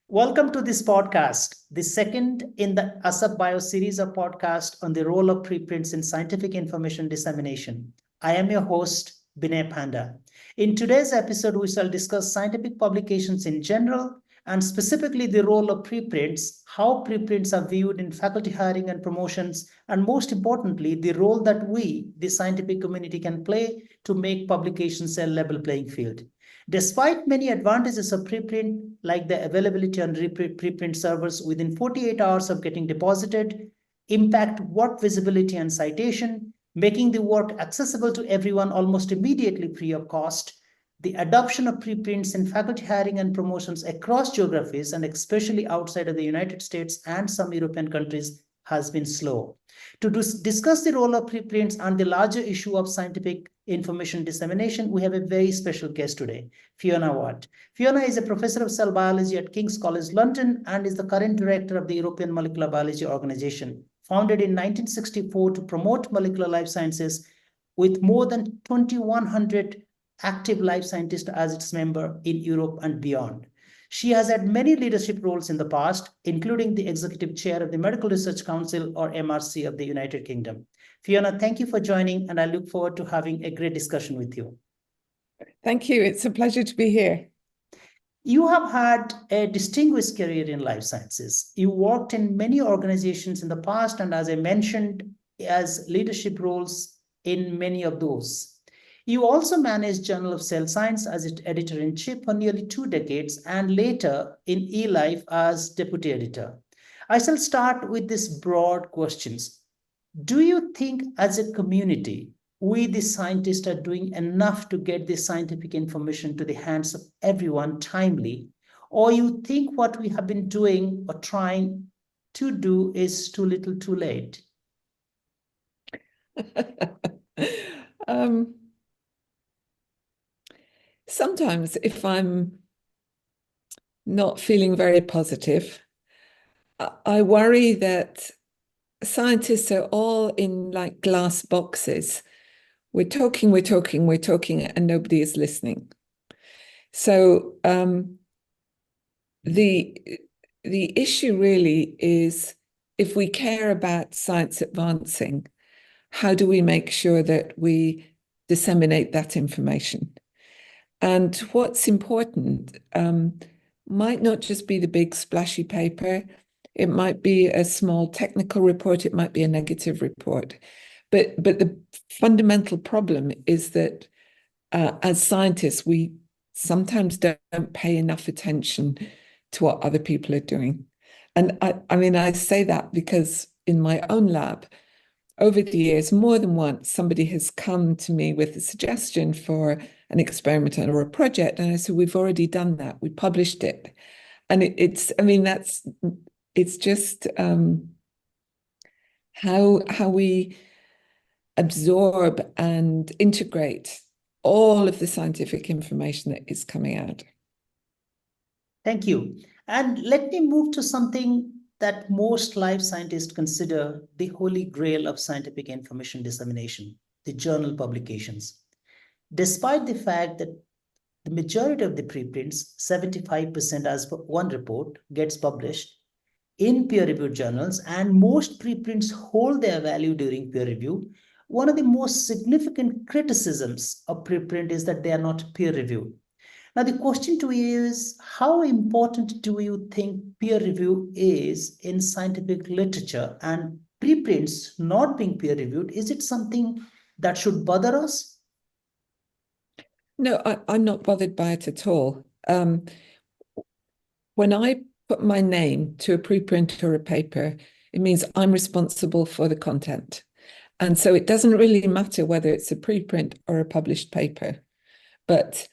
Welcome to this podcast, the second in the ASAP Bio series of podcasts on the role of preprints in scientific information dissemination. I am your host, Binay Panda. In today's episode, we shall discuss scientific publications in general and specifically the role of preprints, how preprints are viewed in faculty hiring and promotions, and most importantly, the role that we, the scientific community, can play to make publications a level playing field. Despite many advantages of preprint, like the availability on preprint servers within 48 hours of getting deposited, impact work visibility and citation, making the work accessible to everyone almost immediately free of cost, the adoption of preprints in faculty hiring and promotions across geographies and especially outside of the United States and some European countries has been slow. To discuss the role of preprints and the larger issue of scientific information dissemination, we have a very special guest today, Fiona Watt. Fiona is a professor of cell biology at King's College London and is the current director of the European Molecular Biology Organization, founded in 1964 to promote molecular life sciences with more than 2,100 active life scientists as its member in Europe and beyond. She has had many leadership roles in the past, including the executive chair of the Medical Research Council, or MRC, of the United Kingdom. Fiona, thank you for joining, and I look forward to having a great discussion with you. Thank you. It's a pleasure to be here. You have had a distinguished career in life sciences. You worked in many organizations in the past, and as I mentioned, as leadership roles in many of those. You also managed Journal of Cell Science as its editor-in-chief for nearly 2 decades and later in eLife as deputy editor. I shall start with these broad questions. Do you think as a community, we the scientists are doing enough to get this scientific information to the hands of everyone timely? Or you think what we have been doing or trying to do is too little too late? Sometimes if I'm not feeling very positive, I worry that scientists are all in like glass boxes. We're talking, and nobody is listening. So the issue really is, if we care about science advancing, how do we make sure that we disseminate that information? And what's important might not just be the big splashy paper. It might be a small technical report. It might be a negative report. But the fundamental problem is that as scientists, we sometimes don't pay enough attention to what other people are doing. And I mean, I say that because in my own lab, over the years, more than once, somebody has come to me with a suggestion for an experiment or a project. And I said, we've already done that. We published it. And it's just how we absorb and integrate all of the scientific information that is coming out. Thank you. And let me move to something that most life scientists consider the holy grail of scientific information dissemination, the journal publications. Despite the fact that the majority of the preprints, 75% as per one report, gets published in peer-reviewed journals, and most preprints hold their value during peer review, one of the most significant criticisms of preprint is that they are not peer-reviewed. Now, the question to you is, how important do you think peer review is in scientific literature? And preprints not being peer reviewed, is it something that should bother us? No, I'm not bothered by it at all. When I put my name to a preprint or a paper, it means I'm responsible for the content. And so it doesn't really matter whether it's a preprint or a published paper. But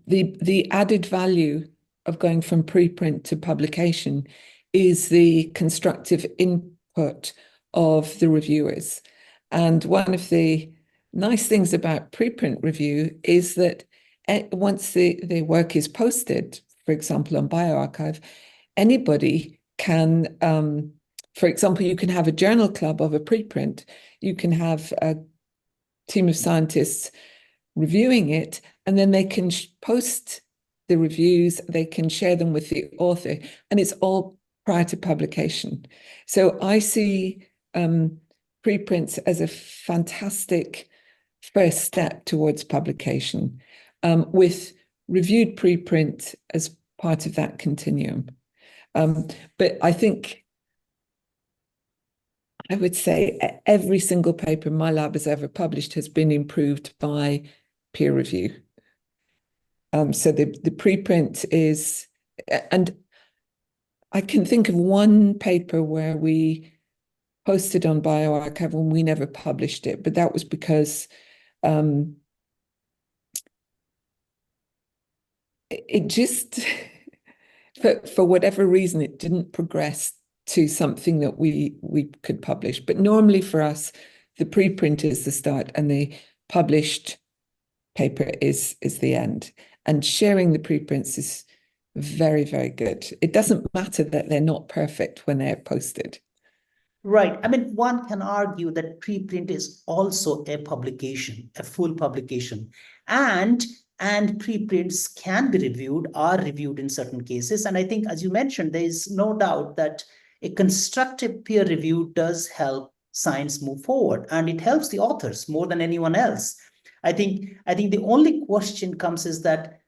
the added value of going from preprint to publication is the constructive input of the reviewers. And one of the nice things about preprint review is that once the work is posted, for example, on bioRxiv, anybody can, for example, you can have a journal club of a preprint, you can have a team of scientists reviewing it, and then they can post the reviews, they can share them with the author, and it's all prior to publication. So I see preprints as a fantastic first step towards publication, with reviewed preprint as part of that continuum. But I think I would say every single paper my lab has ever published has been improved by peer review. So the preprint is, and I can think of one paper where we posted on bioRxiv and we never published it, but that was because it just, for whatever reason, it didn't progress to something that we could publish. But normally for us, the preprint is the start and the published paper is the end. And sharing the preprints is very, very good. It doesn't matter that they're not perfect when they're posted. Right. I mean, one can argue that preprint is also a publication, a full publication. And preprints can be reviewed, are reviewed in certain cases. And I think, as you mentioned, there is no doubt that a constructive peer review does help science move forward, and it helps the authors more than anyone else. I think the only question comes is that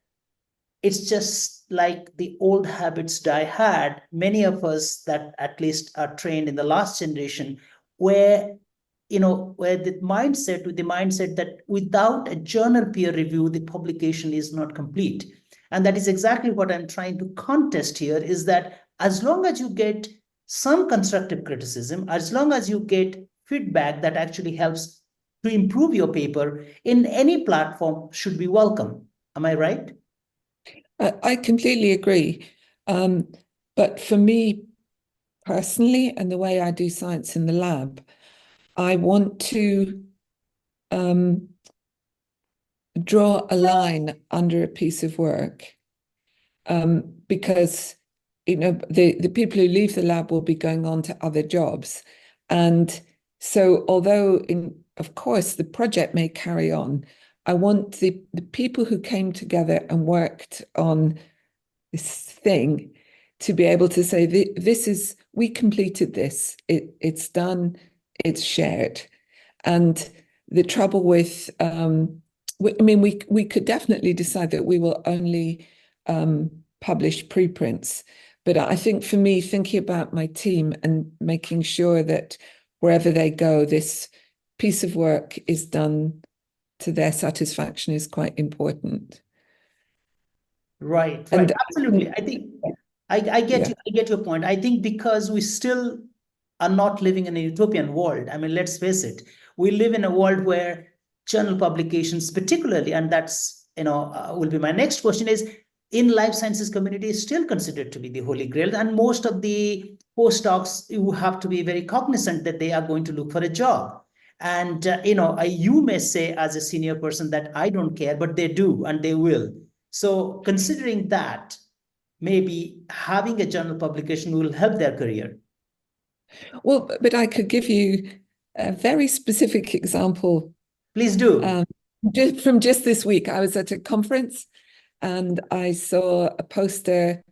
it's just like the old habits die hard. Many of us that at least are trained in the last generation, where where the mindset that without a journal peer review, the publication is not complete. And that is exactly what I'm trying to contest here, is that as long as you get some constructive criticism, as long as you get feedback that actually helps to improve your paper in any platform, should be welcome. Am I right? I completely agree. But for me personally, and the way I do science in the lab, I want to draw a line under a piece of work, because the people who leave the lab will be going on to other jobs. And so although of course the project may carry on, I want the people who came together and worked on this thing to be able to say, we completed this, it's done, it's shared. And the trouble with, we could definitely decide that we will only publish preprints. But I think for me, thinking about my team and making sure that wherever they go, this piece of work is done to their satisfaction is quite important. Right. And Absolutely. I think I get your point. I think because we still are not living in a utopian world. I mean, let's face it, we live in a world where journal publications, particularly, and that's, will be my next question, is in life sciences community is still considered to be the holy grail. And most of the postdocs, you have to be very cognizant that they are going to look for a job. And, you may say as a senior person that I don't care, but they do, and they will. So considering that, maybe having a journal publication will help their career. Well, but I could give you a very specific example. Please do. From just this week, I was at a conference and I saw a poster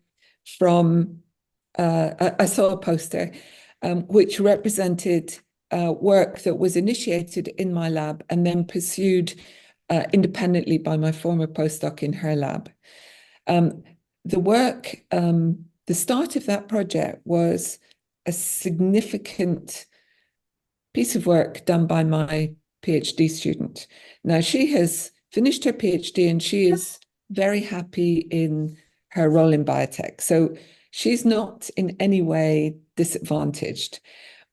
which represented work that was initiated in my lab and then pursued independently by my former postdoc in her lab. The work, the start of that project was a significant piece of work done by my PhD student. Now, she has finished her PhD and she is very happy in her role in biotech. So she's not in any way disadvantaged.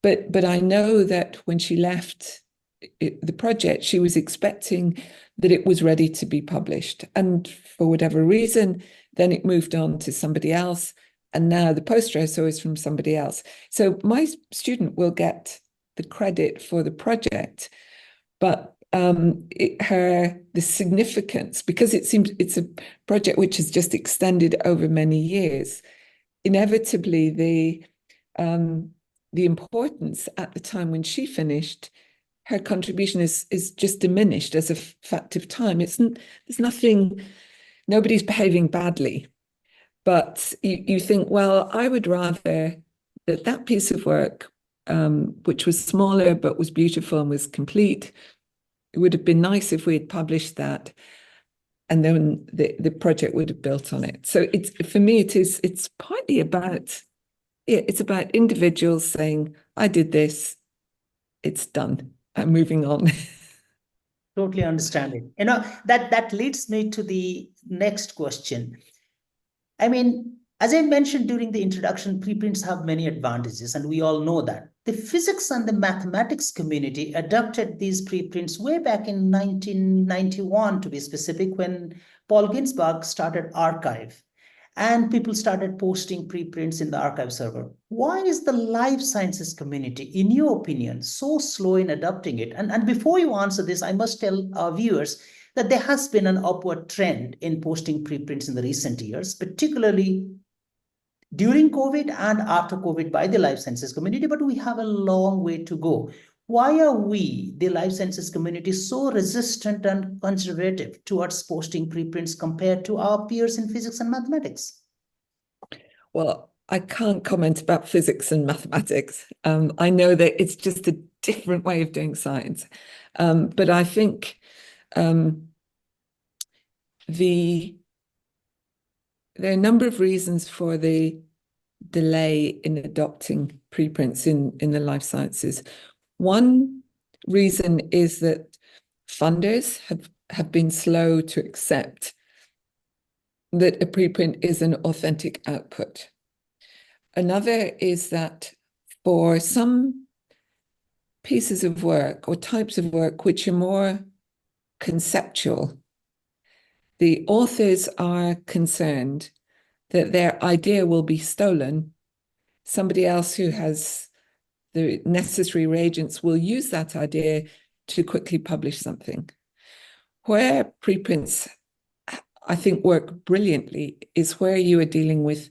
But I know that when she left the project, she was expecting that it was ready to be published. And for whatever reason, then it moved on to somebody else. And now the poster I saw is from somebody else. So my student will get the credit for the project, but the significance, because it seems it's a project which has just extended over many years, inevitably the importance at the time when she finished, her contribution is just diminished as a fact of time. There's nobody's behaving badly. But you think, well, I would rather that piece of work, which was smaller but was beautiful and was complete, it would have been nice if we had published that, and then the project would have built on it. So it's, for me, it's partly about, it's about individuals saying, I did this, it's done, I'm moving on. Totally understand it. That leads me to the next question. I mean, as I mentioned during the introduction, preprints have many advantages, and we all know that. The physics and the mathematics community adopted these preprints way back in 1991, to be specific, when Paul Ginsberg started Archive, and people started posting preprints in the archive server. Why is the life sciences community, in your opinion, so slow in adopting it? And before you answer this, I must tell our viewers that there has been an upward trend in posting preprints in the recent years, particularly during COVID and after COVID by the life sciences community, but we have a long way to go. Why are we, the life sciences community, so resistant and conservative towards posting preprints compared to our peers in physics and mathematics? Well, I can't comment about physics and mathematics. I know that it's just a different way of doing science. But I think there are a number of reasons for the delay in adopting preprints in the life sciences. One reason is that funders have been slow to accept that a preprint is an authentic output. Another is that for some pieces of work or types of work which are more conceptual, the authors are concerned that their idea will be stolen. Somebody else who has the necessary reagents will use that idea to quickly publish something. Where preprints, I think, work brilliantly is where you are dealing with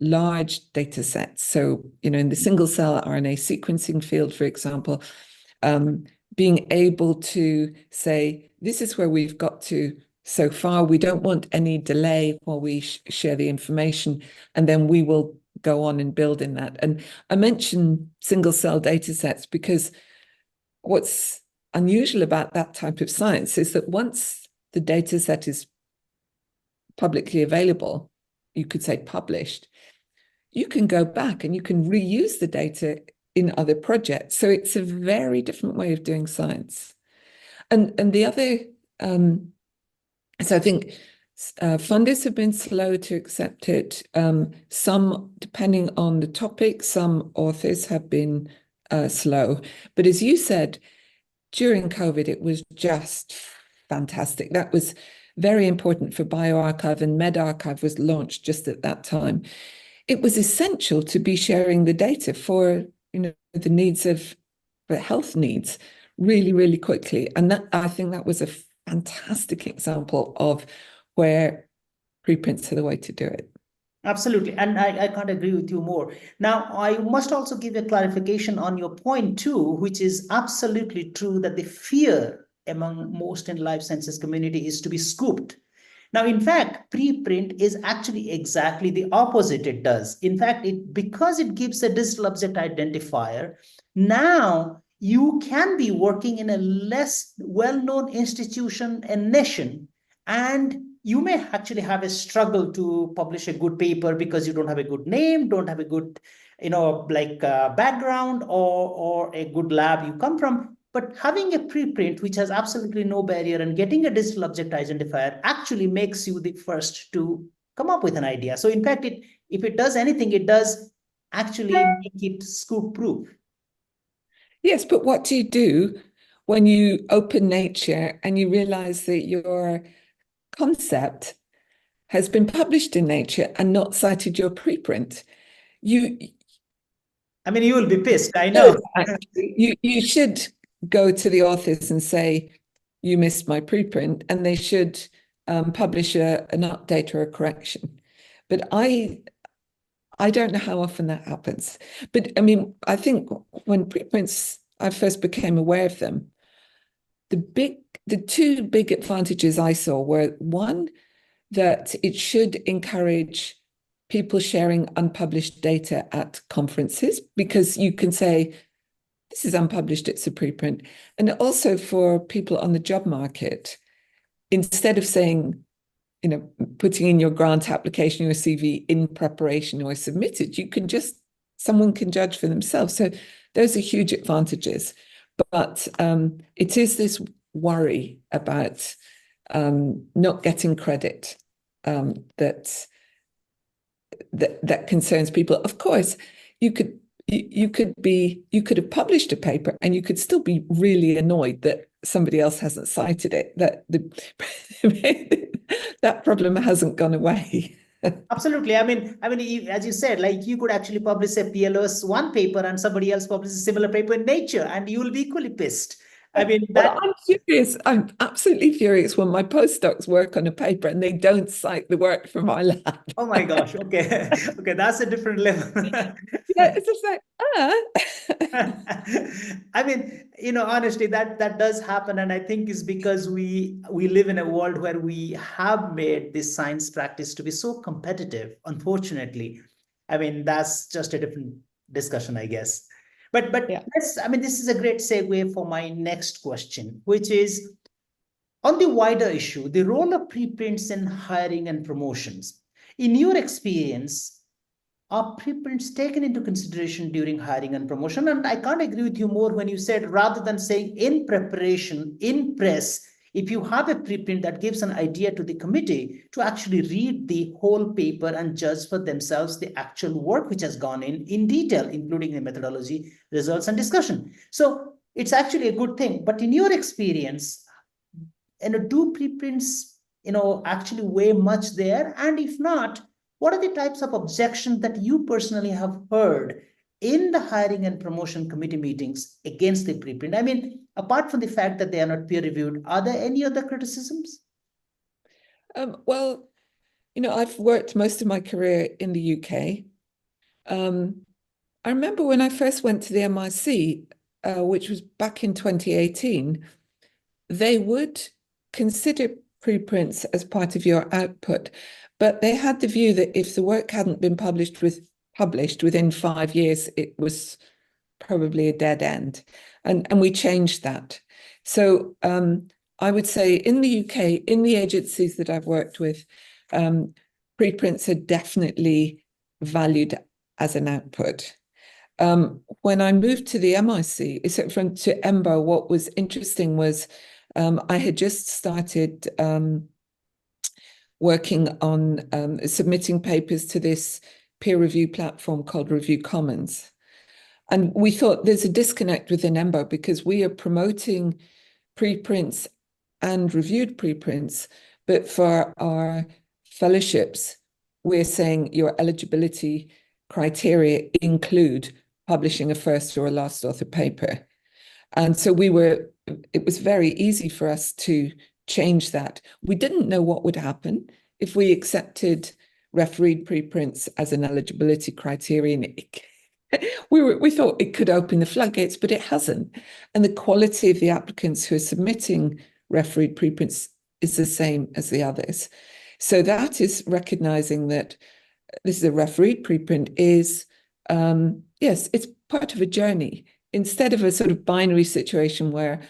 large data sets. So, in the single cell RNA sequencing field, for example, being able to say, this is where we've got to so far. We don't want any delay while we share the information, and then we will go on and build in that. And I mention single cell data sets because what's unusual about that type of science is that once the data set is publicly available, you could say published, you can go back and you can reuse the data in other projects. So it's a very different way of doing science. And the other, so I think funders have been slow to accept it. Some, depending on the topic, some authors have been slow. But as you said, during COVID, it was just fantastic. That was very important for bioRxiv, and medRxiv was launched just at that time. It was essential to be sharing the data for the needs of the health needs really, really quickly. And that, I think that was a fantastic example of where preprints are the way to do it. Absolutely. And I can't agree with you more. Now, I must also give a clarification on your point too, which is absolutely true, that the fear among most in life sciences community is to be scooped. Now, in fact, preprint is actually exactly the opposite it does. In fact, because it gives a digital object identifier, now you can be working in a less well-known institution and nation, and you may actually have a struggle to publish a good paper because you don't have a good name, don't have a good, background or a good lab you come from. But having a preprint which has absolutely no barrier and getting a digital object identifier actually makes you the first to come up with an idea. So in fact, if it does anything, it does actually make it scoop proof. Yes, but what do you do when you open Nature and you realize that your concept has been published in Nature and not cited your preprint? You will be pissed, I know. You should go to the authors and say, you missed my preprint, and they should publish an update or a correction. But I don't know how often that happens. But I think when preprints, I first became aware of them, the two big advantages I saw were, one, that it should encourage people sharing unpublished data at conferences, because you can say, this is unpublished, it's a preprint. And also for people on the job market, instead of saying, putting in your grant application, your CV in preparation or submitted, someone can judge for themselves. So those are huge advantages. But it is this worry about not getting credit that concerns people. Of course, you could have published a paper and you could still be really annoyed that somebody else hasn't cited it, that that problem hasn't gone away. Absolutely. I mean, as you said, like you could actually publish a PLOS one paper and somebody else publishes a similar paper in Nature, and you will be equally pissed. I mean, well, I'm furious. I'm absolutely furious when my postdocs work on a paper and they don't cite the work from my lab. Oh my gosh. Okay. Okay. That's a different level. Yeah, it's just like, I mean, honestly, that does happen, and I think it's because we live in a world where we have made this science practice to be so competitive. Unfortunately, I mean that's just a different discussion, I guess. But yeah. this is a great segue for my next question, which is on the wider issue, the role of preprints in hiring and promotions. In your experience, are preprints taken into consideration during hiring and promotion? And I can't agree with you more when you said rather than saying in preparation, in press, if you have a preprint that gives an idea to the committee to actually read the whole paper and judge for themselves the actual work which has gone in detail, including the methodology, results, and discussion. So it's actually a good thing. But in your experience, do preprints, actually weigh much there? And if not, what are the types of objections that you personally have heard in the hiring and promotion committee meetings against the preprint? I mean, apart from the fact that they are not peer reviewed, are there any other criticisms? Well, I've worked most of my career in the UK. I remember when I first went to the MIC, which was back in 2018, they would consider preprints as part of your output, but they had the view that if the work hadn't been published within 5 years, it was probably a dead end. And we changed that. So I would say in the UK, in the agencies that I've worked with, preprints are definitely valued as an output. When I moved to the MIC, to EMBO, what was interesting was I had just started working on submitting papers to this peer review platform called Review Commons. And we thought there's a disconnect within EMBO because we are promoting preprints and reviewed preprints, but for our fellowships, we're saying your eligibility criteria include publishing a first or a last author paper. And so it was very easy for us to change that. We didn't know what would happen if we accepted refereed preprints as an eligibility criterion. We thought it could open the floodgates, but it hasn't. And the quality of the applicants who are submitting refereed preprints is the same as the others. So that is recognizing that this is a refereed preprint is, yes, it's part of a journey. Instead of a sort of binary situation where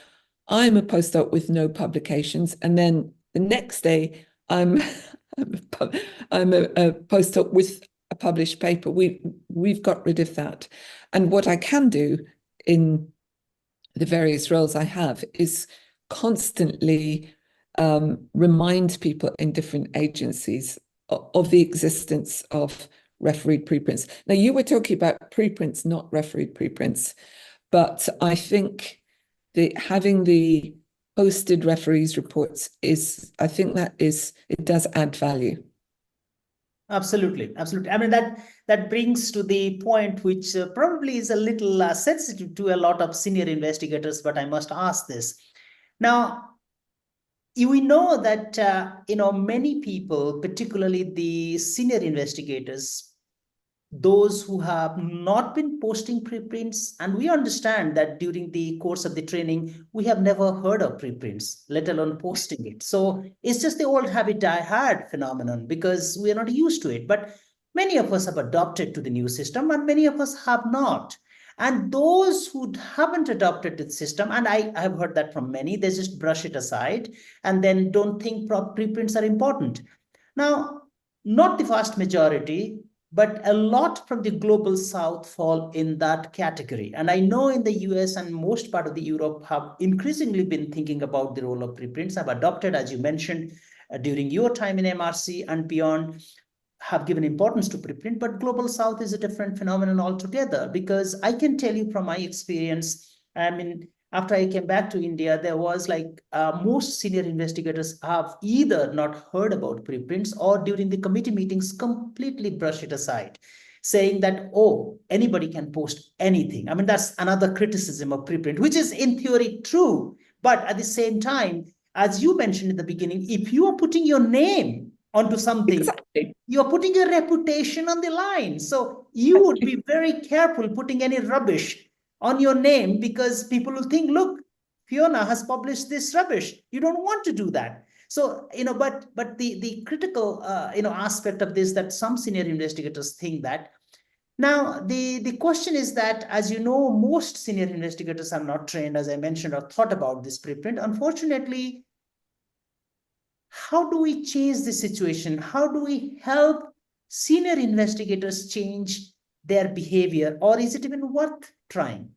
I'm a postdoc with no publications, and then the next day I'm a postdoc with a published paper. We've got rid of that. And what I can do in the various roles I have is constantly remind people in different agencies of the existence of refereed preprints. Now, you were talking about preprints, not refereed preprints, but I think having the posted referees reports it does add value. Absolutely, absolutely. I mean, that brings to the point which probably is a little sensitive to a lot of senior investigators, but I must ask this. Now, we know that many people, particularly the senior investigators, those who have not been posting preprints, and we understand that during the course of the training, we have never heard of preprints, let alone posting it. So it's just the old habit die hard phenomenon because we are not used to it. But many of us have adopted to the new system and many of us have not. And those who haven't adopted the system, and I have heard that from many, they just brush it aside and then don't think preprints are important. Now, not the vast majority, but a lot from the global south fall in that category. And I know in the US and most part of the Europe have increasingly been thinking about the role of preprints, have adopted, as you mentioned, during your time in MRC and beyond, have given importance to preprint, but global south is a different phenomenon altogether. Because I can tell you from my experience, I mean, after I came back to India, there was like most senior investigators have either not heard about preprints or during the committee meetings completely brush it aside, saying that, oh, anybody can post anything. I mean, that's another criticism of preprint, which is in theory true. But at the same time, as you mentioned in the beginning, if you are putting your name onto something, Exactly. you're putting your reputation on the line. So you would be very careful putting any rubbish on your name because people will think, look, Fiona has published this rubbish. You don't want to do that. So, but the critical, aspect of this that some senior investigators think that. Now, the question is that, as you know, most senior investigators are not trained, as I mentioned, or thought about this preprint. Unfortunately, how do we change the situation? How do we help senior investigators change their behavior, or is it even worth trying?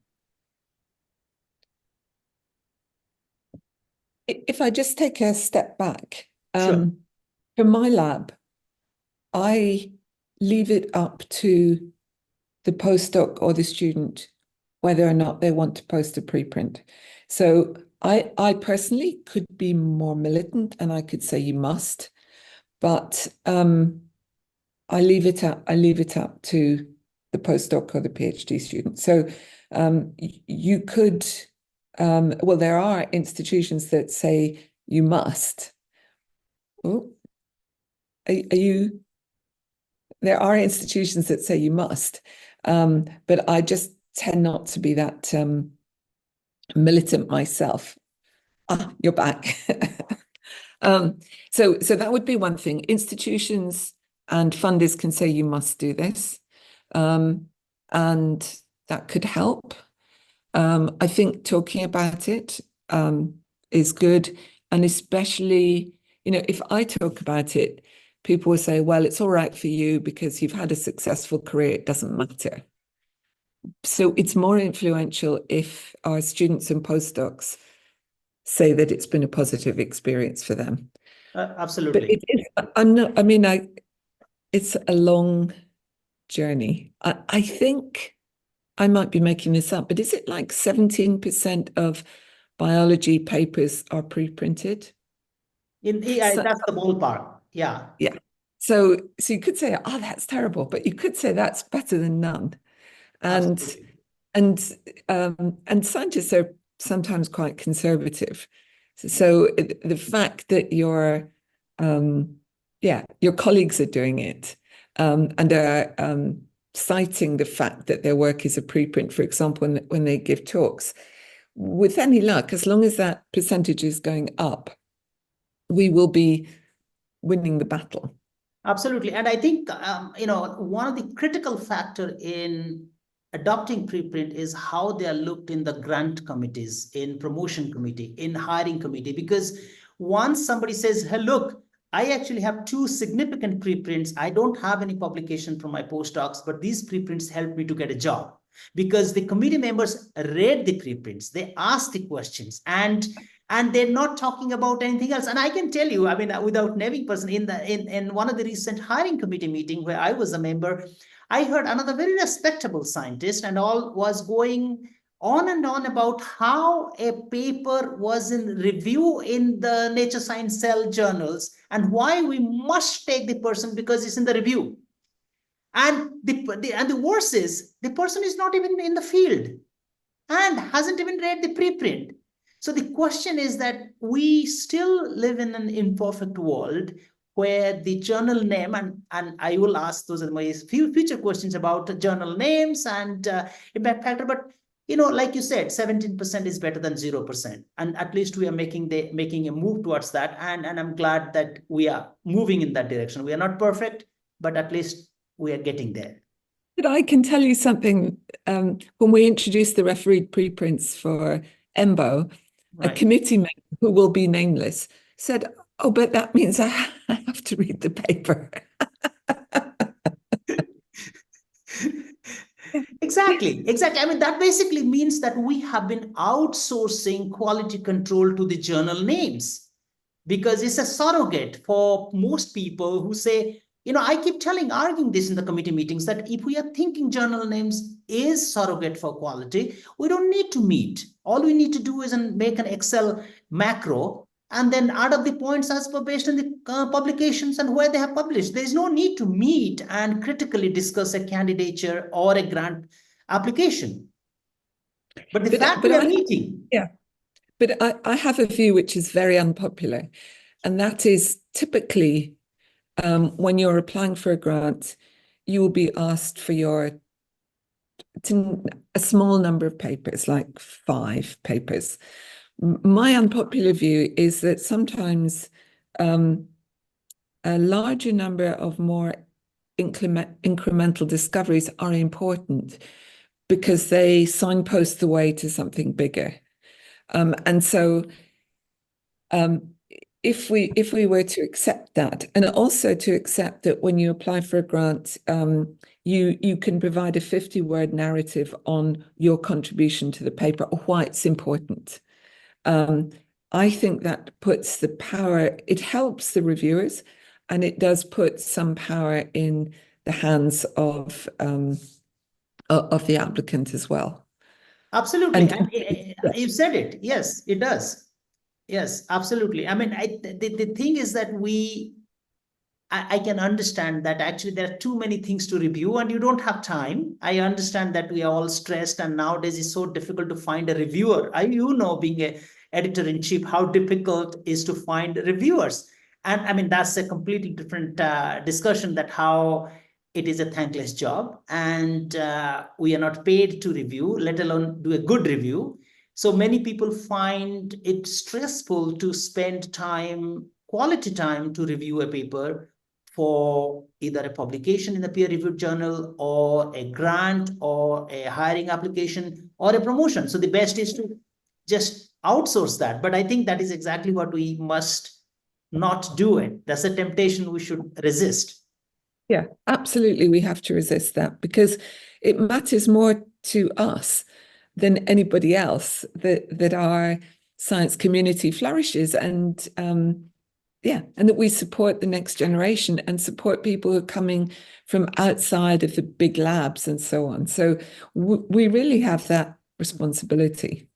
If I just take a step back, Sure. for my lab, I leave it up to the postdoc or the student whether or not they want to post a preprint. So I personally could be more militant and I could say you must, but I leave it up to the postdoc or the PhD student. So you could, well, there are institutions that say you must. Oh, are you? There are institutions that say you must, but I just tend not to be that militant myself. Ah, you're back. So that would be one thing. Institutions and funders can say you must do this, and that could help. I think talking about it is good, and especially, if I talk about it, people will say, well, it's all right for you because you've had a successful career, it doesn't matter. So it's more influential if our students and postdocs say that it's been a positive experience for them. But Absolutely. it's a long journey. I think I might be making this up, but is it like 17% of biology papers are pre-printed? So, That's the ballpark. Yeah. yeah. So you could say, oh, that's terrible, but you could say that's better than none. And Absolutely. and scientists are sometimes quite conservative. So the fact that your colleagues are doing it and are citing the fact that their work is a preprint, for example, when they give talks, with any luck, as long as that percentage is going up, we will be winning the battle. Absolutely. And I think, one of the critical factor in adopting preprint is how they are looked in the grant committees, in promotion committee, in hiring committee. Because once somebody says, hey, look, I actually have two significant preprints. I don't have any publication from my postdocs, but these preprints helped me to get a job. Because the committee members read the preprints, they asked the questions, and they're not talking about anything else. And I can tell you, I mean, without naming person, in one of the recent hiring committee meeting where I was a member, I heard another very respectable scientist and all was going on and on about how a paper was in review in the Nature Science Cell journals and why we must take the person because it's in the review. And the worst is the person is not even in the field and hasn't even read the preprint. So the question is that we still live in an imperfect world. where the journal name, and I will ask those are my few future questions about journal names and impact factor, but like you said, 17% is better than 0%. And at least we are making a move towards that. And I'm glad that we are moving in that direction. We are not perfect, but at least we are getting there. But I can tell you something. When we introduced the refereed preprints for EMBO, Right. a committee member who will be nameless said, "Oh, but that means I have to read the paper." Exactly. I mean, that basically means that we have been outsourcing quality control to the journal names, because it's a surrogate for most people who say, I keep arguing this in the committee meetings, that if we are thinking journal names is surrogate for quality, we don't need to meet. All we need to do is make an Excel macro and then add up the points as per based on the publications and where they have published. There is no need to meet and critically discuss a candidature or a grant application. But the fact we are meeting. Yeah. But I have a view which is very unpopular, and that is typically when you're applying for a grant, you will be asked for a small number of papers, like 5 papers. My unpopular view is that sometimes a larger number of more incremental discoveries are important because they signpost the way to something bigger. And so if we were to accept that, and also to accept that when you apply for a grant, you can provide a 50-word narrative on your contribution to the paper or why it's important. I think that puts the power, it helps the reviewers, and it does put some power in the hands of the applicant as well. Absolutely. You said it. Yes, it does. Yes, absolutely. I mean, the thing is that I can understand that actually there are too many things to review and you don't have time. I understand that we are all stressed and nowadays it's so difficult to find a reviewer. Being a editor-in-chief, how difficult it is to find reviewers. And I mean, that's a completely different discussion, that how it is a thankless job and we are not paid to review, let alone do a good review. So many people find it stressful to spend time, quality time, to review a paper for either a publication in a peer-reviewed journal or a grant or a hiring application or a promotion. So the best is to just outsource that. But I think that is exactly what we must not do it. That's a temptation we should resist. Yeah, absolutely. We have to resist that because it matters more to us than anybody else that our science community flourishes, and and that we support the next generation and support people who are coming from outside of the big labs and so on. So we really have that responsibility.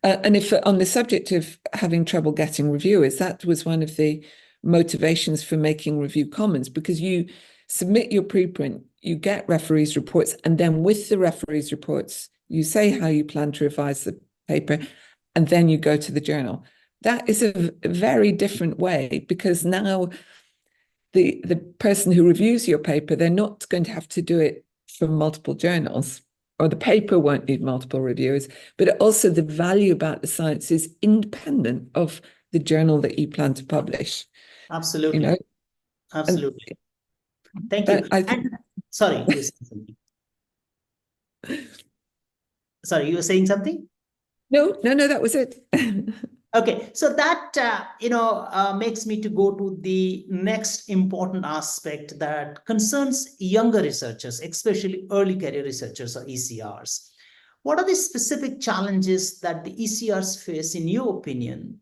And if on the subject of having trouble getting reviewers, that was one of the motivations for making Review Commons, because you submit your preprint, you get referees' reports, and then with the referees' reports, you say how you plan to revise the paper, and then you go to the journal. That is a very different way, because now the person who reviews your paper, they're not going to have to do it from multiple journals, or the paper won't need multiple reviewers, but also the value about the science is independent of the journal that you plan to publish. Absolutely. Absolutely. Thank you. Sorry, you said something. Sorry, you were saying something? No, that was it. Okay, so that makes me to go to the next important aspect that concerns younger researchers, especially early career researchers or ECRs. What are the specific challenges that the ECRs face, in your opinion,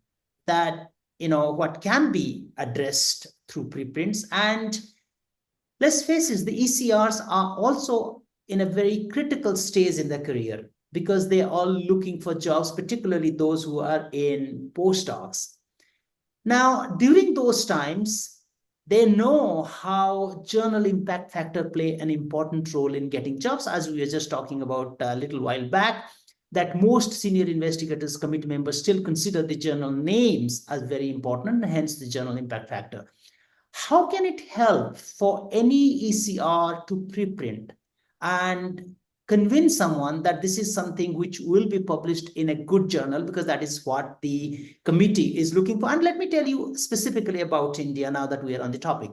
that what can be addressed through preprints? And let's face it, the ECRs are also in a very critical stage in their career, because they are all looking for jobs, particularly those who are in postdocs. Now, during those times, they know how journal impact factor play an important role in getting jobs, as we were just talking about a little while back, that most senior investigators, committee members still consider the journal names as very important, and hence the journal impact factor. how can it help for any ECR to preprint and convince someone that this is something which will be published in a good journal, because that is what the committee is looking for? And let me tell you specifically about India now that we are on the topic.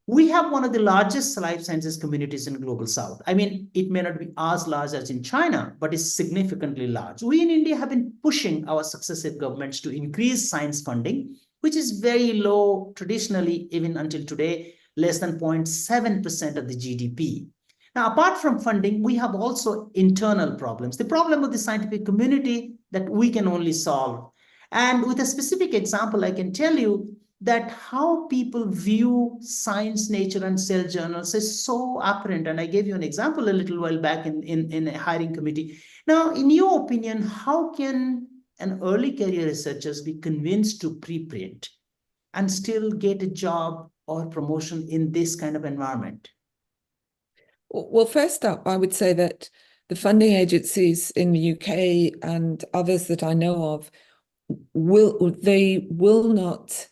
We have one of the largest life sciences communities in global south. I mean, it may not be as large as in China, but it's significantly large. We in India have been pushing our successive governments to increase science funding, which is very low traditionally, even until today, less than 0.7% of the GDP. Now, apart from funding, we have also internal problems. The problem of the scientific community that we can only solve. And with a specific example, I can tell you that how people view Science, Nature, and Cell journals is so apparent. And I gave you an example a little while back in a hiring committee. Now, in your opinion, how can an early career researchers be convinced to preprint and still get a job or promotion in this kind of environment? Well, first up, I would say that the funding agencies in the UK and others that I know of will not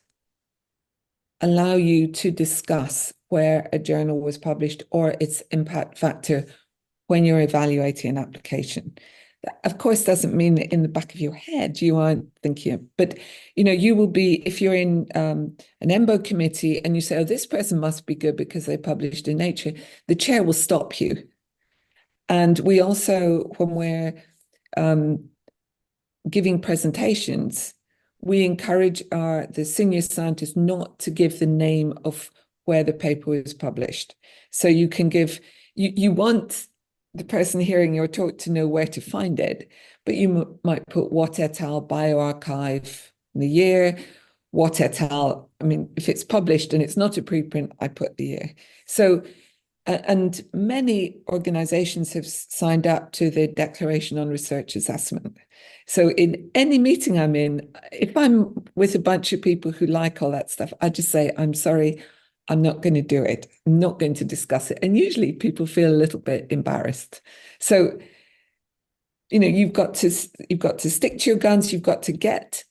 allow you to discuss where a journal was published or its impact factor when you're evaluating an application. That, of course, doesn't mean that in the back of your head you aren't thinking of, but you will be, if you're in an EMBO committee and you say, oh, this person must be good because they published in Nature, the chair will stop you. And we also, when we're giving presentations, we encourage the senior scientists not to give the name of where the paper was published. So you can give, you want the person hearing your talk to know where to find it, but you might put Watt et al. BioRxiv in the year, Watt et al. I mean, if it's published and it's not a preprint, I put the year. So, and many organizations have signed up to the Declaration on Research Assessment. So in any meeting I'm in, if I'm with a bunch of people who like all that stuff, I just say, I'm sorry, I'm not going to do it. I'm not going to discuss it. And usually people feel a little bit embarrassed. So, you've got to stick to your guns. You've got to get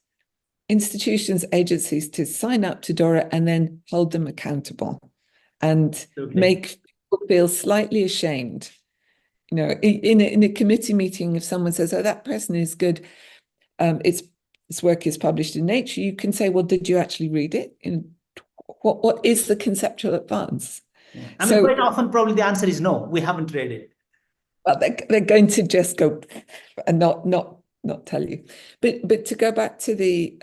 institutions, agencies to sign up to DORA and then hold them accountable and make people feel slightly ashamed. In a committee meeting, if someone says, oh, that person is good, its work is published in Nature, you can say, well, did you actually read it? What is the conceptual advance? Yeah. I mean, quite often, probably the answer is no, we haven't read it. Well, they're going to just go and not tell you. But to go back to the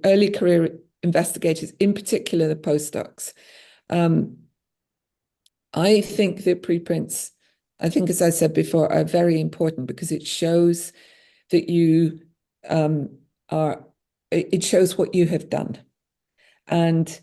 early career investigators, in particular the postdocs, I think the preprints, as I said before, are very important because it shows that you it shows what you have done. And,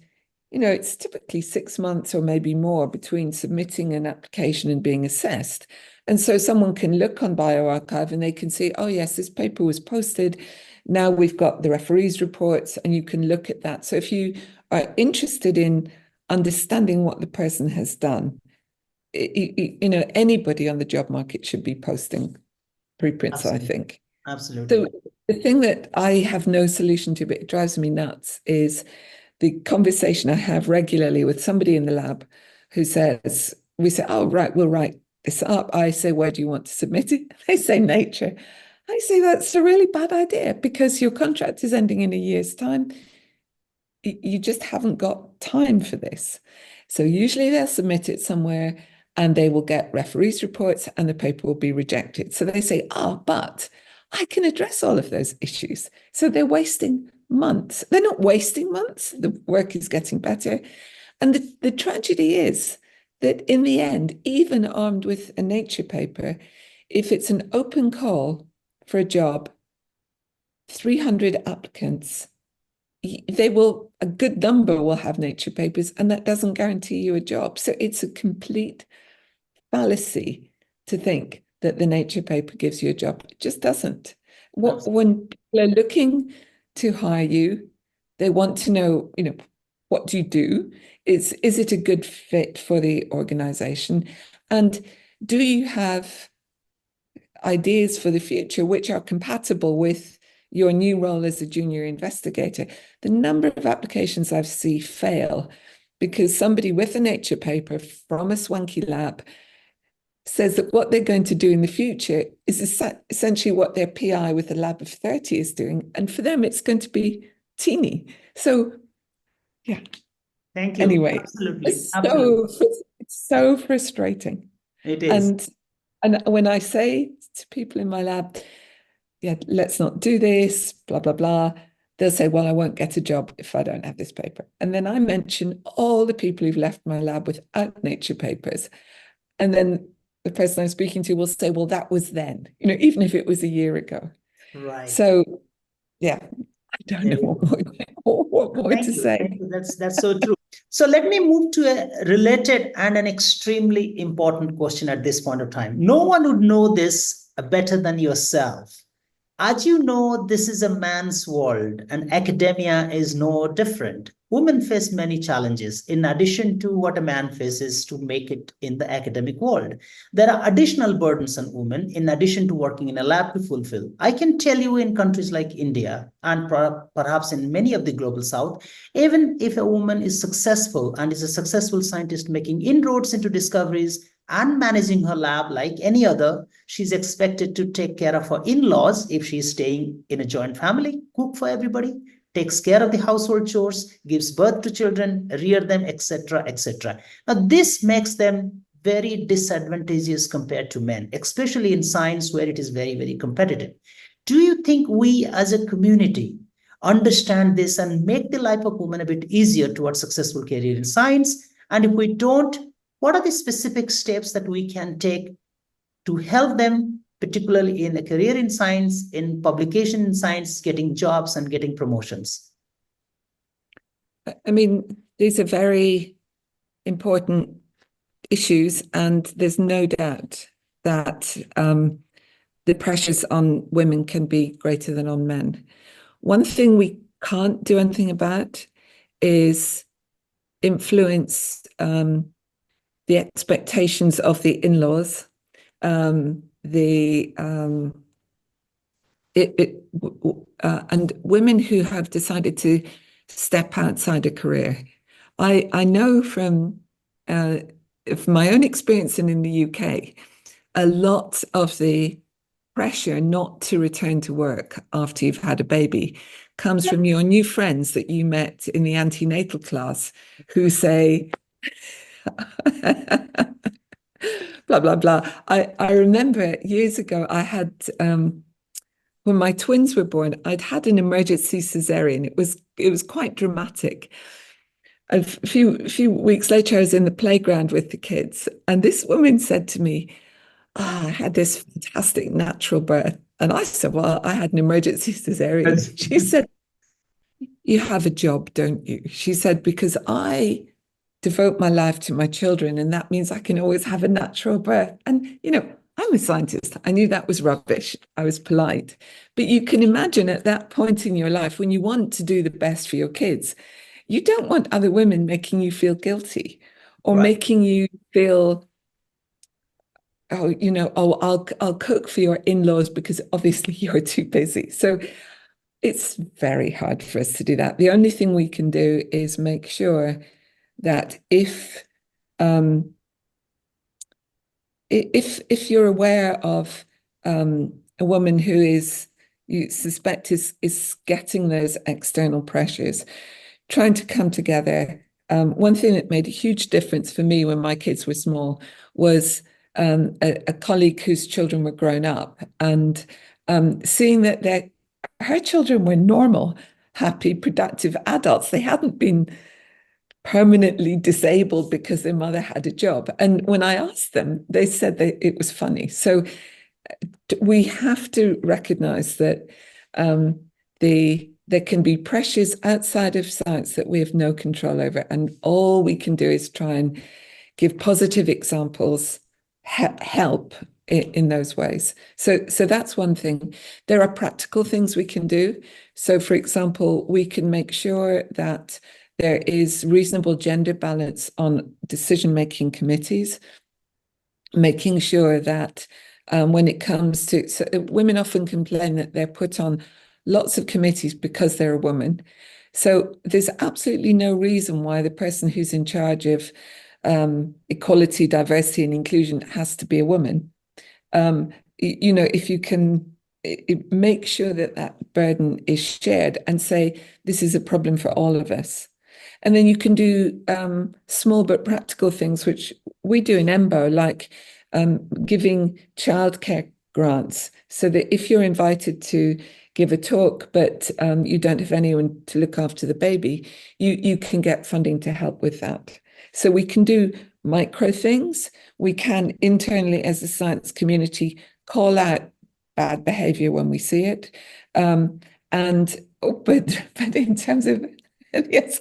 it's typically 6 months or maybe more between submitting an application and being assessed. And so someone can look on bioRxiv and they can see, oh, yes, this paper was posted. Now we've got the referees' reports and you can look at that. So if you are interested in understanding what the person has done, anybody on the job market should be posting preprints, Absolutely. I think. Absolutely. So the thing that I have no solution to, but it drives me nuts, is the conversation I have regularly with somebody in the lab who says, we say, oh, right, we'll write this up. I say, where do you want to submit it? They say Nature. I say, that's a really bad idea because your contract is ending in a year's time. You just haven't got time for this. So usually they'll submit it somewhere and they will get referees' reports and the paper will be rejected. So they say, but I can address all of those issues. So they're wasting months. They're not wasting months. The work is getting better. And the tragedy is that in the end, even armed with a Nature paper, if it's an open call for a job, 300 applicants, a good number will have Nature papers, and that doesn't guarantee you a job. So it's a complete fallacy to think that the Nature paper gives you a job. It just doesn't. When people are looking to hire you, they want to know, what do you do? Is it a good fit for the organization? And do you have ideas for the future which are compatible with your new role as a junior investigator, the number of applications I've seen fail because somebody with a Nature paper from a swanky lab says that what they're going to do in the future is essentially what their PI with a lab of 30 is doing. And for them, it's going to be teeny. So, yeah. Thank you. Anyway, Absolutely. it's so frustrating. It is. And when I say to people in my lab, yeah, let's not do this, blah, blah, blah, they'll say, well, I won't get a job if I don't have this paper. And then I mention all the people who've left my lab without Nature papers. And then the person I'm speaking to will say, well, that was then, even if it was a year ago. Right. So, yeah, I don't know what more to say. Thank you. That's so true. So let me move to a related and an extremely important question at this point of time. No one would know this better than yourself. As you know, this is a man's world and academia is no different. Women face many challenges in addition to what a man faces to make it in the academic world. There are additional burdens on women in addition to working in a lab to fulfill. I can tell you in countries like India and perhaps in many of the global south, even if a woman is successful and is a successful scientist making inroads into discoveries and managing her lab like any other, she's expected to take care of her in-laws if she's staying in a joint family, cook for everybody, takes care of the household chores, gives birth to children, rear them, etc., etc. Now, this makes them very disadvantageous compared to men, especially in science where it is very, very competitive. Do you think we as a community understand this and make the life of women a bit easier towards successful career in science? And if we don't, what are the specific steps that we can take to help them, particularly in a career in science, in publication in science, getting jobs and getting promotions? I mean, these are very important issues, and there's no doubt that the pressures on women can be greater than on men. One thing we can't do anything about is influence the expectations of the in-laws, and women who have decided to step outside a career. I know from my own experience in the UK, a lot of the pressure not to return to work after you've had a baby comes from your new friends that you met in the antenatal class who say, blah, blah, blah. I remember years ago, I had, when my twins were born, I'd had an emergency cesarean. It was quite dramatic. A few weeks later, I was in the playground with the kids, and this woman said to me, I had this fantastic natural birth. And I said, well, I had an emergency cesarean. She said, you have a job, don't you? She said, because I devote my life to my children, and that means I can always have a natural birth. And, I'm a scientist. I knew that was rubbish. I was polite. But you can imagine at that point in your life, when you want to do the best for your kids, you don't want other women making you feel guilty or making you feel, I'll cook for your in-laws because obviously you're too busy. So it's very hard for us to do that. The only thing we can do is make sure that if you're aware of a woman who you suspect is getting those external pressures, trying to come together. One thing that made a huge difference for me when my kids were small was a colleague whose children were grown up, and seeing that her children were normal, happy, productive adults. They hadn't been permanently disabled because their mother had a job. And when I asked them, they said that it was funny. So we have to recognize that there can be pressures outside of science that we have no control over. And all we can do is try and give positive examples, help in those ways. So that's one thing. There are practical things we can do. So, for example, we can make sure that there is reasonable gender balance on decision-making committees, making sure that when it comes to, women often complain that they're put on lots of committees because they're a woman. So there's absolutely no reason why the person who's in charge of equality, diversity, and inclusion has to be a woman. If you can make sure that that burden is shared and say, this is a problem for all of us. And then you can do small but practical things, which we do in EMBO, like giving childcare grants, so that if you're invited to give a talk, but you don't have anyone to look after the baby, you can get funding to help with that. So we can do micro things. We can internally, as a science community, call out bad behavior when we see it. But in terms of yes,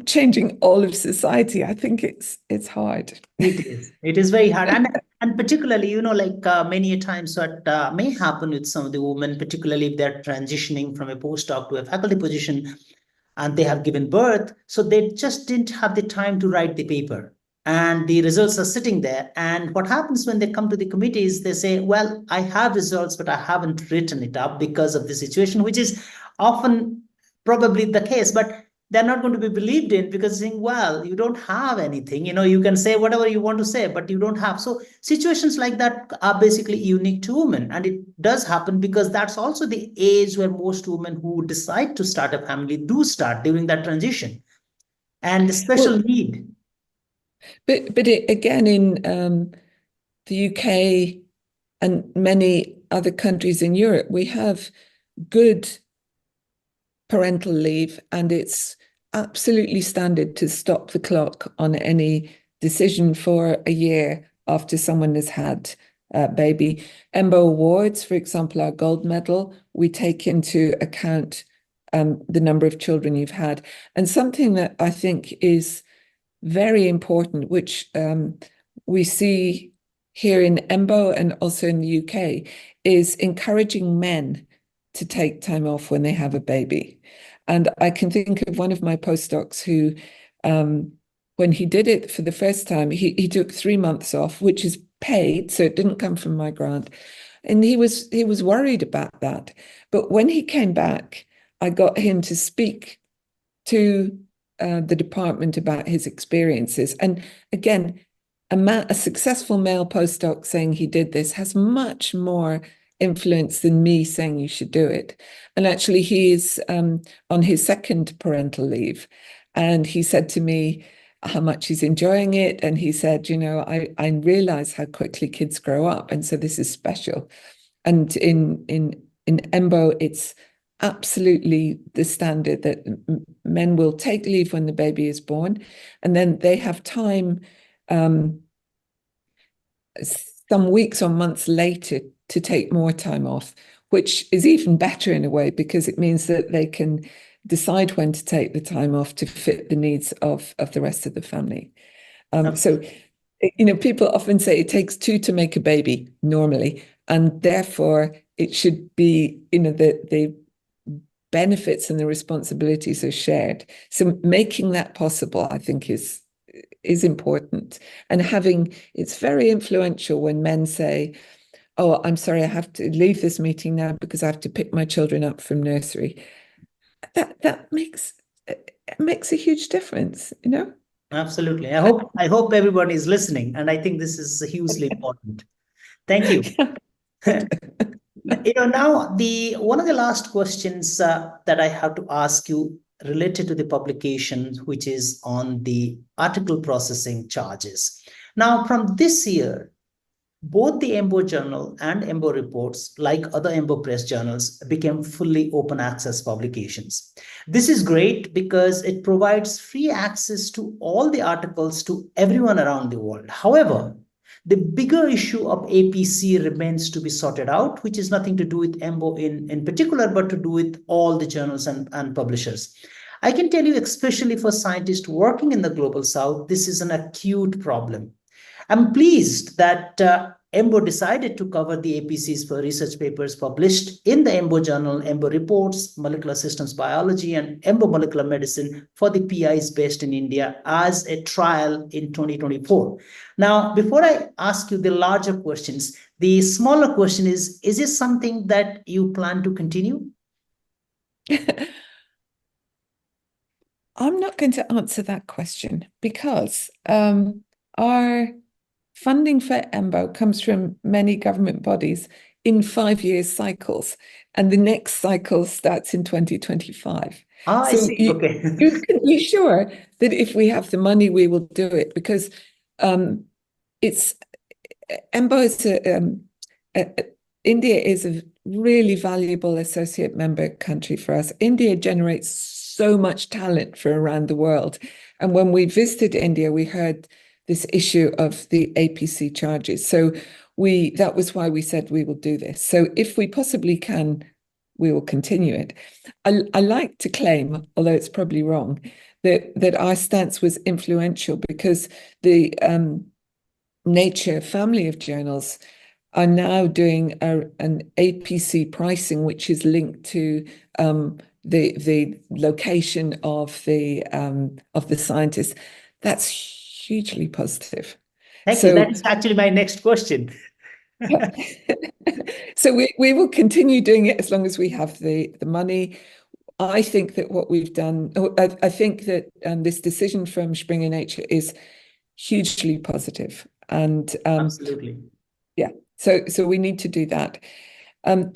changing all of society, I think it's hard. It is. It is very hard, and particularly, many times what may happen with some of the women, particularly if they're transitioning from a postdoc to a faculty position, and they have given birth, so they just didn't have the time to write the paper, and the results are sitting there. And what happens when they come to the committees, they say, "Well, I have results, but I haven't written it up because of the situation," which is often probably the case, but they're not going to be believed in, because saying, well, you don't have anything, you can say whatever you want to say, but you don't have. So situations like that are basically unique to women, and it does happen because that's also the age where most women who decide to start a family do start, during that transition and the special need. But again, in the UK and many other countries in Europe, we have good parental leave, and it's absolutely standard to stop the clock on any decision for a year after someone has had a baby. EMBO awards, for example, our gold medal, we take into account the number of children you've had. And something that I think is very important, which we see here in EMBO and also in the UK, is encouraging men to take time off when they have a baby. And I can think of one of my postdocs who, when he did it for the first time, he took 3 months off, which is paid, so it didn't come from my grant. And he was worried about that. But when he came back, I got him to speak to the department about his experiences. And again, a successful male postdoc saying he did this has much more influence than me saying you should do it. And actually, he is on his second parental leave. And he said to me how much he's enjoying it. And he said, I realize how quickly kids grow up. And so this is special. And in EMBO, it's absolutely the standard that men will take leave when the baby is born. And then they have time some weeks or months later to take more time off, which is even better in a way, because it means that they can decide when to take the time off to fit the needs of the rest of the family. So, people often say it takes 2 to make a baby normally, and therefore it should be, the benefits and the responsibilities are shared. So making that possible, I think, is important. And it's very influential when men say, "Oh, I'm sorry, I have to leave this meeting now because I have to pick my children up from nursery." That makes a huge difference, Absolutely. I hope everybody is listening, and I think this is hugely important. Thank you. Now one of the last questions that I have to ask you, related to the publication, which is on the article processing charges. Now, from this year, both the EMBO journal and EMBO reports, like other EMBO press journals, became fully open access publications. This is great because it provides free access to all the articles to everyone around the world. However, the bigger issue of APC remains to be sorted out, which is nothing to do with EMBO in particular, but to do with all the journals and publishers. I can tell you, especially for scientists working in the Global South, this is an acute problem. I'm pleased that EMBO decided to cover the APCs for research papers published in the EMBO journal, EMBO Reports, Molecular Systems Biology, and EMBO Molecular Medicine for the PIs based in India as a trial in 2024. Now, before I ask you the larger questions, the smaller question is this something that you plan to continue? I'm not going to answer that question because our funding for EMBO comes from many government bodies in 5-year cycles, and the next cycle starts in 2025. Ah, I So see. Okay. you can be sure that if we have the money, we will do it, because it's EMBO is India is a really valuable associate member country for us. India generates so much talent for around the world. And when we visited India, we heard this issue of the APC charges. So that was why we said we will do this. So if we possibly can, we will continue it. I like to claim, although it's probably wrong, that our stance was influential, because the Nature family of journals are now doing an APC pricing, which is linked to the location of the scientists. That's hugely positive. Thank you. That is actually my next question. So we will continue doing it as long as we have the money. I think that what we've done, I think that this decision from Springer Nature is hugely positive. And Absolutely. yeah, so we need to do that. To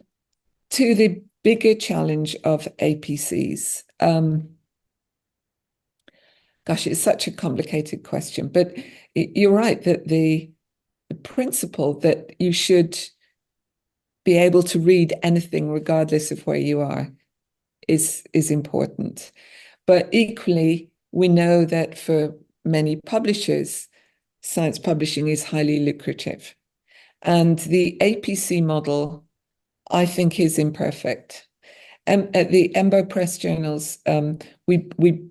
the bigger challenge of APCs, gosh, it's such a complicated question, but you're right that the principle that you should be able to read anything regardless of where you are is important. But equally, we know that for many publishers, science publishing is highly lucrative. And the APC model, I think, is imperfect. At the EMBO Press journals, we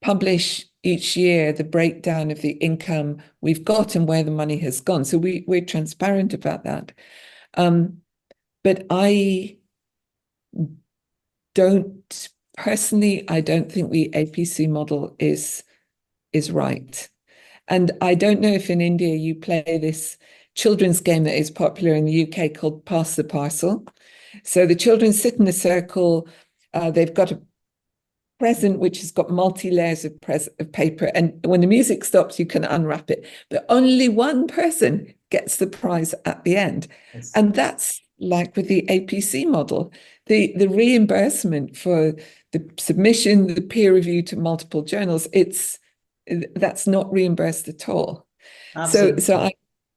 publish each year the breakdown of the income we've got and where the money has gone. So we're transparent about that. But I don't think the APC model is right. And I don't know if in India you play this children's game that is popular in the UK called Pass the Parcel. So the children sit in a circle, they've got a present which has got multi-layers of paper, and when the music stops, you can unwrap it. But only one person gets the prize at the end. Yes. And that's like with the APC model. The reimbursement for the submission, the peer review to multiple journals, that's not reimbursed at all. Absolutely. So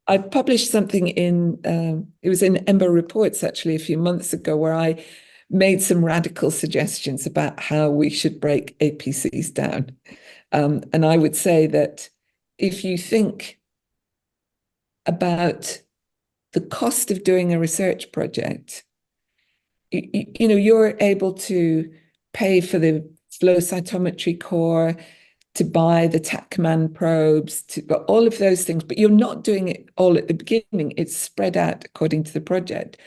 I published something it was in EMBO Reports actually a few months ago, where I made some radical suggestions about how we should break APCs down. And I would say that if you think about the cost of doing a research project, you're able to pay for the flow cytometry core, to buy the TACMAN probes, to all of those things, but you're not doing it all at the beginning. It's spread out according to the project.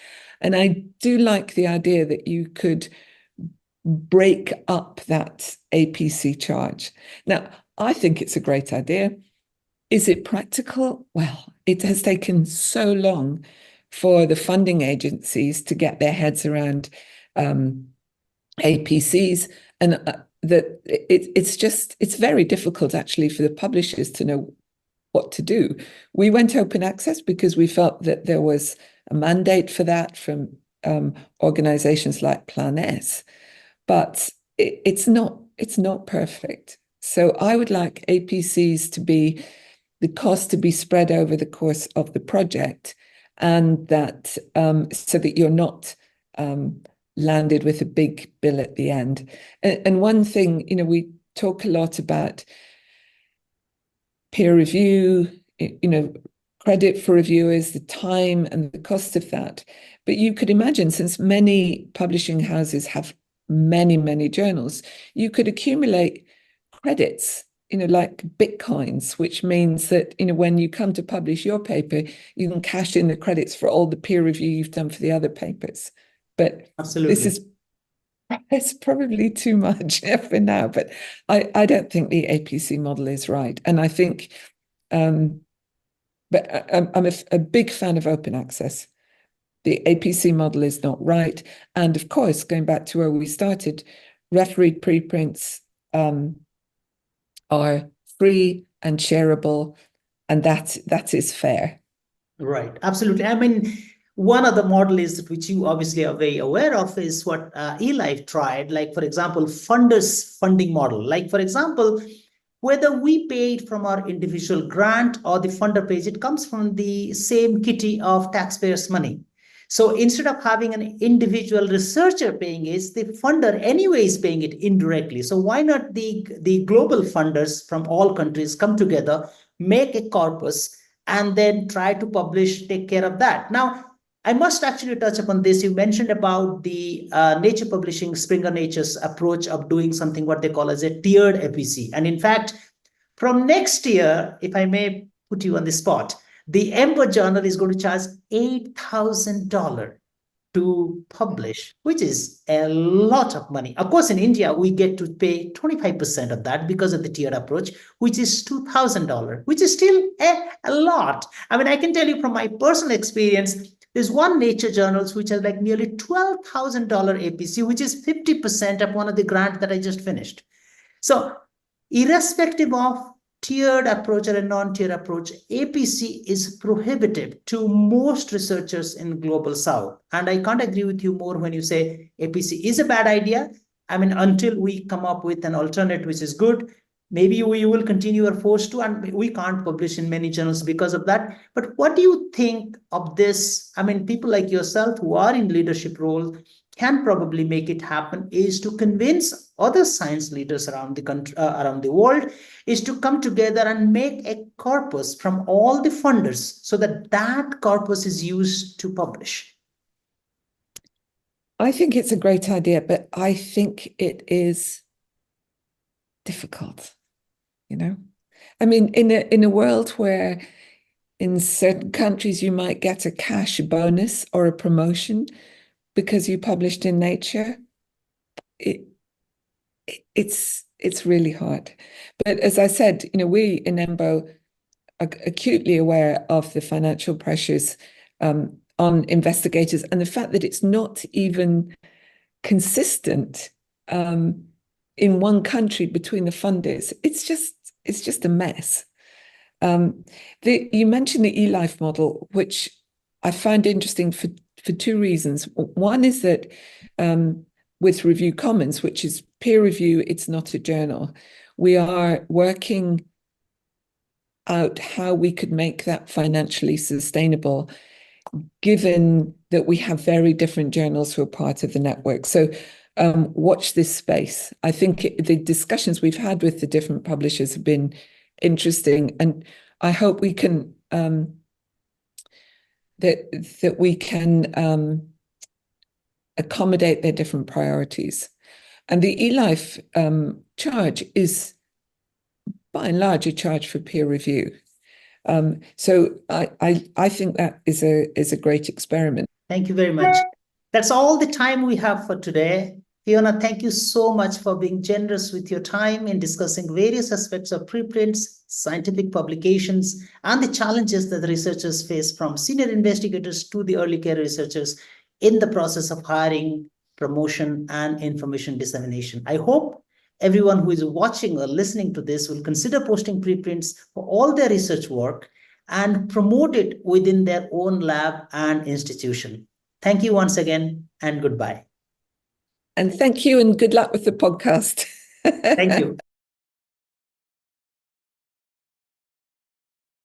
And I do like the idea that you could break up that APC charge. Now, I think it's a great idea. Is it practical? Well, it has taken so long for the funding agencies to get their heads around APCs, and that it's very difficult actually for the publishers to know what to do. We went open access because we felt that there was a mandate for that from organizations like Plan S, but it's not perfect. So I would like APCs to be the cost to be spread over the course of the project, and that so that you're not landed with a big bill at the end. And one thing, we talk a lot about peer review, credit for reviewers, the time and the cost of that. But you could imagine, since many publishing houses have many, many journals, you could accumulate credits, like Bitcoins, which means that, when you come to publish your paper, you can cash in the credits for all the peer review you've done for the other papers. But absolutely, it's probably too much for now, but I don't think the APC model is right. And I think, but I'm a big fan of open access. the APC model is not right. And of course, going back to where we started, refereed preprints are free and shareable, and that is fair. Right, absolutely. I mean, one of the model is which you obviously are very aware of is what eLife tried. Like, for example, funders funding model. Like, for example, whether we pay it from our individual grant or the funder pays, it comes from the same kitty of taxpayers' money. So instead of having an individual researcher paying it, the funder anyway is paying it indirectly. So why not the global funders from all countries come together, make a corpus, and then try to publish, take care of that. Now, I must actually touch upon this. You mentioned about the Nature Publishing, Springer Nature's approach of doing something what they call as a tiered APC. And in fact, from next year, if I may put you on the spot, the Ember Journal is going to charge $8,000 to publish, which is a lot of money. Of course, in India, we get to pay 25% of that because of the tiered approach, which is $2,000, which is still a lot. I mean, I can tell you from my personal experience, there's one Nature journals which has like nearly $12,000 APC, which is 50% of one of the grants that I just finished. So irrespective of tiered approach or a non-tiered approach, APC is prohibitive to most researchers in global south. And I can't agree with you more when you say APC is a bad idea. I mean, until we come up with an alternate which is good, maybe we will continue or forced to, and we can't publish in many journals because of that. But what do you think of this? I mean, people like yourself who are in leadership roles can probably make it happen, is to convince other science leaders around the country, around the world, is to come together and make a corpus from all the funders so that that corpus is used to publish. I think it's a great idea, but I think it is difficult, you know? I mean, in a world where in certain countries you might get a cash bonus or a promotion because you published in Nature, it's really hard. But as I said, you know, we in EMBO are acutely aware of the financial pressures on investigators and the fact that it's not even consistent in one country between the funders. It's just a mess. You mentioned the eLife model, which I find interesting for two reasons. One is that with Review Commons, which is peer review, it's not a journal, we are working out how we could make that financially sustainable, given that we have very different journals who are part of the network. So watch this space. I think the discussions we've had with the different publishers have been interesting, and I hope we can that we can accommodate their different priorities. And the eLife charge is, by and large, a charge for peer review. So I think that is a great experiment. Thank you very much. That's all the time we have for today. Fiona, thank you so much for being generous with your time in discussing various aspects of preprints, scientific publications, and the challenges that the researchers face, from senior investigators to the early care researchers, in the process of hiring, promotion, and information dissemination. I hope everyone who is watching or listening to this will consider posting preprints for all their research work and promote it within their own lab and institution. Thank you once again, and goodbye. And thank you, and good luck with the podcast. Thank you.